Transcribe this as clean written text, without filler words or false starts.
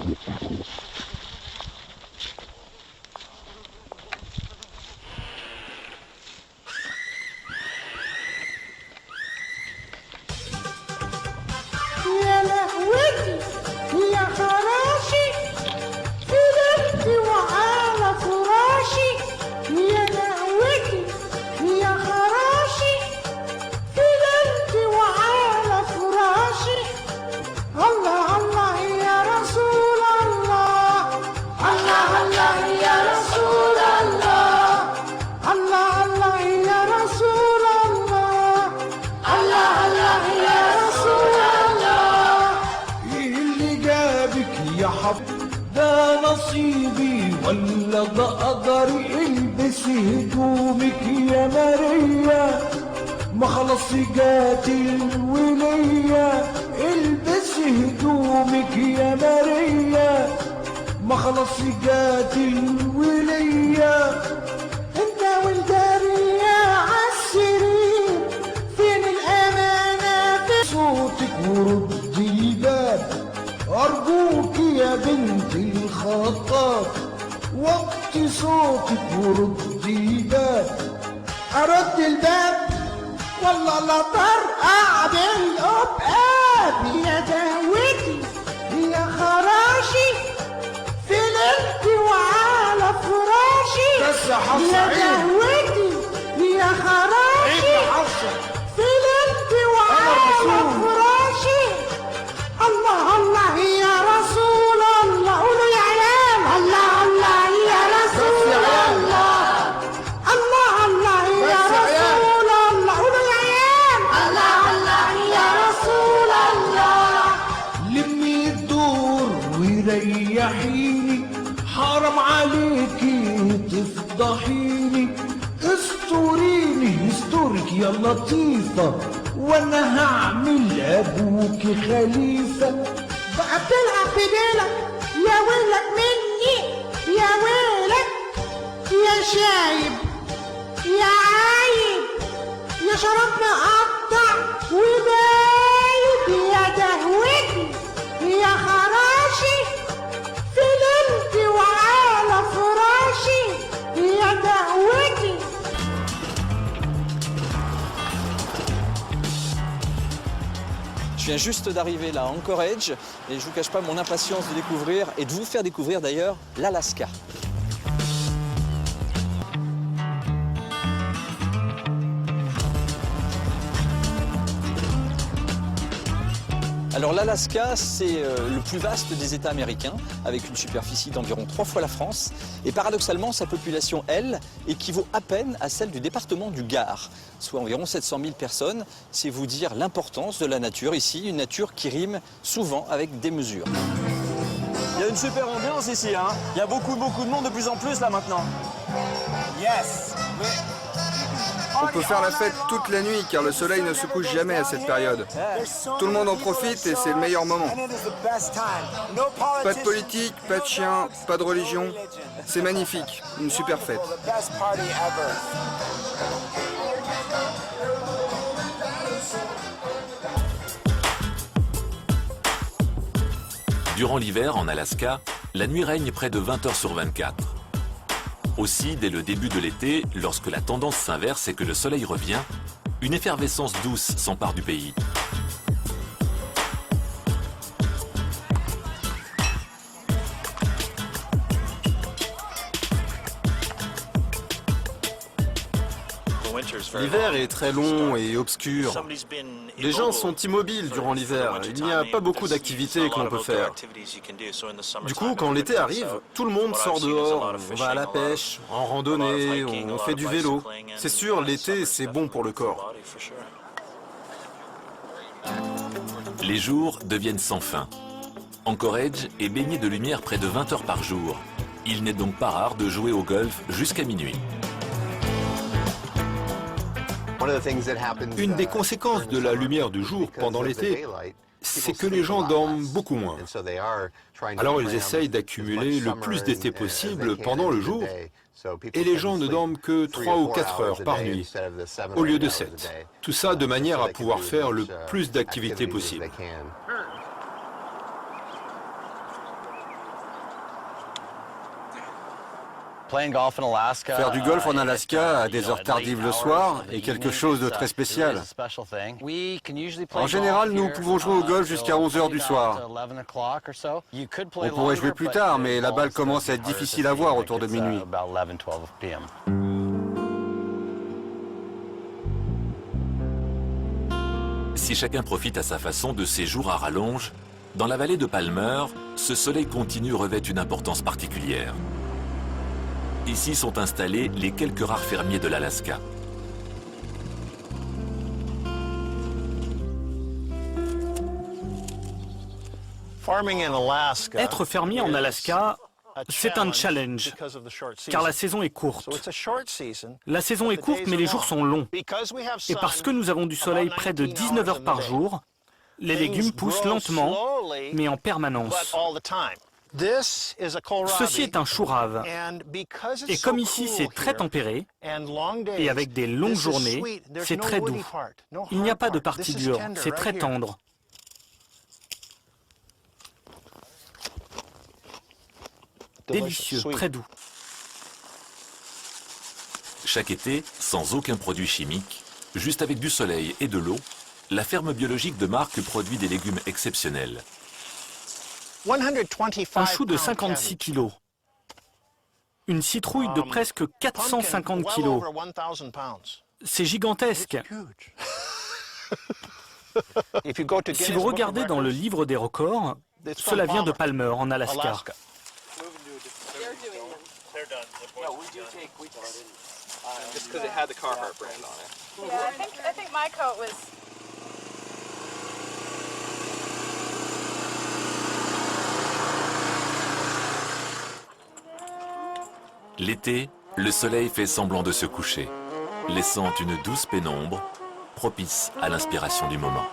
يا لهوتي يا خراشي في ليلتي وعلى فراشي يا لهوتي يا خراشي في ليلتي وعلى فراشي الله الله يا رسول الله الله الله يا رسول الله الله الله يا رسول الله الله الله يا رسول الله ايه اللي جابك يا حب ده نصيبي ولا ده قدري البسي هدومك يا ماريا ما خلاص جات الولية البسي هدومك يا ماريا ما خلاص جات الولية انت والجارية عالسرير فين الامانة في صوتك وردي الباب أرجوك يا بنت الخطاب وطي صوتك وردي الباب ارد الباب والله لا طرقع بالقباب يا دهوتي يا خراشي في ليلتي وعلى فراشي بس يا حفصة يا عيب. دهوتي يا خراشي عيب يا حفصة. في ليلتي وعلى الرسول. فراشي الله الله يا رسول الله قولوا يا عيال الله الله يا رسول الله الله الله يا بس يا عيال. رسول الله قولوا يا عيال الله الله يا رسول الله لمي الدور وريحيني حرام عليكي تفضحيني استوريني استورك يا لطيفة وانا هعمل ابوك خليفة بقى بتلعب في ديلك يا ويلك مني يا ويلك يا شايب يا عايب يا شراب مقطع وبايب يا دهوتي يا خراشي في ليلتي وعلى فراشي يا دهوتي Je viens juste d'arriver là à Anchorage et je vous cache pas mon impatience de découvrir et de vous faire découvrir d'ailleurs l'Alaska. Alors l'Alaska, c'est le plus vaste des États américains, avec une superficie d'environ 3 fois la France. Et paradoxalement, sa population, elle, équivaut à peine à celle du département du Gard, soit environ 700 000 personnes. C'est vous dire l'importance de la nature ici, une nature qui rime souvent avec des mesures. Il y a une super ambiance ici, hein. Il y a beaucoup de monde de plus en plus là maintenant. Yes. On peut faire la fête toute la nuit car le soleil ne se couche jamais à cette période. Tout le monde en profite et c'est le meilleur moment. Pas de politique, pas de chiens, pas de religion. C'est magnifique, une super fête. Durant l'hiver, en Alaska, la nuit règne près de 20 heures sur 24. Aussi, dès le début de l'été, lorsque la tendance s'inverse et que le soleil revient, une effervescence douce s'empare du pays. L'hiver est très long et obscur. Les gens sont immobiles durant l'hiver. Il n'y a pas beaucoup d'activités que l'on peut faire. Du coup, quand l'été arrive, tout le monde sort dehors. On va à la pêche, en randonnée, on fait du vélo. C'est sûr, l'été, c'est bon pour le corps. Les jours deviennent sans fin. Anchorage est baigné de lumière près de 20 heures par jour. Il n'est donc pas rare de jouer au golf jusqu'à minuit. Une des conséquences de la lumière du jour pendant l'été, c'est que les gens dorment beaucoup moins. Alors ils essayent d'accumuler le plus d'été possible pendant le jour, et les gens ne dorment que 3 ou 4 heures par nuit, au lieu de 7. Tout ça de manière à pouvoir faire le plus d'activités possible. Faire du golf en Alaska à des heures tardives le soir est quelque chose de très spécial. En général, nous pouvons jouer au golf jusqu'à 11 heures du soir. On pourrait jouer plus tard, mais la balle commence à être difficile à voir autour de minuit. Si chacun profite à sa façon de ces jours à rallonge, dans la vallée de Palmer, ce soleil continu revêt une importance particulière. Ici sont installés les quelques rares fermiers de l'Alaska. Être fermier en Alaska, c'est un challenge, car la saison est courte. La saison est courte, mais les jours sont longs. Et parce que nous avons du soleil près de 19 heures par jour, les légumes poussent lentement, mais en permanence. Ceci est un chou rave. Et comme ici c'est très tempéré, et avec des longues journées, c'est très doux. Il n'y a pas de partie dure, c'est très tendre. Délicieux, très doux. Chaque été, sans aucun produit chimique, juste avec du soleil et de l'eau, la ferme biologique de Mark produit des légumes exceptionnels. Un chou de 56 kilos. Une citrouille de presque 450 kilos. C'est gigantesque. Si vous regardez dans le livre des records, cela vient de Palmer, en Alaska. L'été, le soleil fait semblant de se coucher, laissant une douce pénombre, propice à l'inspiration du moment.